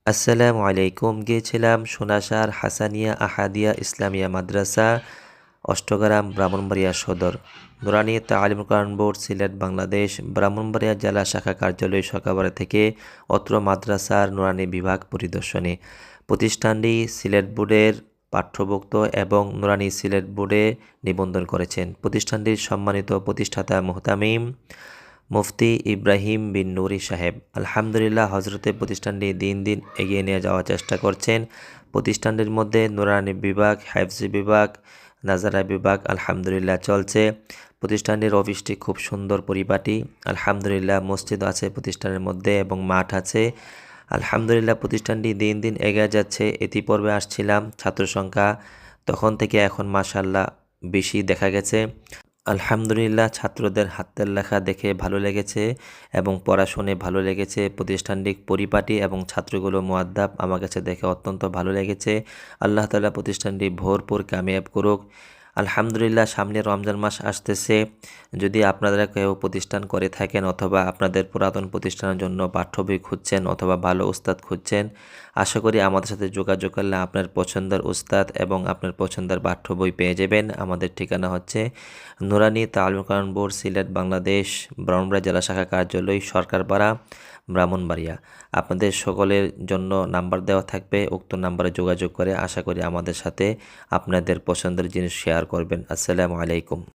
আসসালামু আলাইকুম। গিয়েছিলাম সোনাসার হাসানিয়া আহাদিয়া ইসলামিয়া মাদ্রাসা, অষ্টগ্রাম, ব্রাহ্মণবাড়িয়া সদর। নুরানী তালিম কোরআন বোর্ড, সিলেট, বাংলাদেশ, ব্রাহ্মণবাড়িয়া জেলা শাখা কার্যালয় সকালবেলা থেকে অত্র মাদ্রাসার নুরানী বিভাগ পরিদর্শনে। প্রতিষ্ঠানটি সিলেট বোর্ডের পাঠ্যভুক্ত এবং নুরানী সিলেট বোর্ডে নিবন্ধন করেছেন। প্রতিষ্ঠানটির সম্মানিত প্রতিষ্ঠাতা মুহতামিম মুফতি ইব্রাহিম বিন নুরি সাহেব আলহামদুলিল্লাহ হজরতে প্রতিষ্ঠানটি দিন দিন এগিয়ে নিয়ে যাওয়ার চেষ্টা করছেন। প্রতিষ্ঠানটির মধ্যে নুরানি বিভাগ, হাফজি বিভাগ, নাজারা বিভাগ আলহামদুলিল্লাহ চলছে। প্রতিষ্ঠানটির অফিসটি খুব সুন্দর পরিপাটি। আলহামদুলিল্লাহ মসজিদ আছে প্রতিষ্ঠানের মধ্যে এবং মাঠ আছে। আলহামদুলিল্লাহ প্রতিষ্ঠানটি দিন দিন এগিয়ে যাচ্ছে। ইতিপূর্বে আসছিলাম, ছাত্র সংখ্যা তখন থেকে এখন মাশাআল্লাহ বেশি দেখা গেছে। আলহামদুলিল্লাহ ছাত্রদের হাতের লেখা দেখে ভালো লেগেছে এবং পড়াশুনে ভালো লেগেছে। প্রতিষ্ঠানটি পরিপাটি এবং ছাত্রগুলো মুআদ্দাব, আমার কাছে দেখে অত্যন্ত ভালো লেগেছে। আল্লাহ তাআলা প্রতিষ্ঠানটি ভরপুর কামিয়াব করুক। আলহামদুলিল্লাহ সামনে রমজান মাস আসতেছে। যদি আপনারা কেউ প্রতিষ্ঠান করে থাকেন অথবা আপনাদের পুরাতন প্রতিষ্ঠানের জন্য পাঠ্য বই খুঁজছেন অথবা ভালো উস্তাদ খুঁজছেন, আশা করি আমাদের সাথে যোগাযোগ করলে আপনার পছন্দের উস্তাদ এবং আপনার পছন্দের পাঠ্য বই পেয়ে যাবেন। আমাদের ঠিকানা হচ্ছে নুরানী তালিম কোরআন বোর্ড, সিলেট, বাংলাদেশ, ব্রাহ্মণবাড়িয়া জেলা শাখা কার্যালয়, সরকারপাড়া, ব্রাহ্মণবাড়িয়া। আপনাদের সকলের জন্য নাম্বার দেওয়া থাকবে, উক্ত নাম্বারে যোগাযোগ করে আশা করি আমাদের সাথে আপনাদের পছন্দের জিনিস শেয়ার করবেন। আসসালামু আলাইকুম।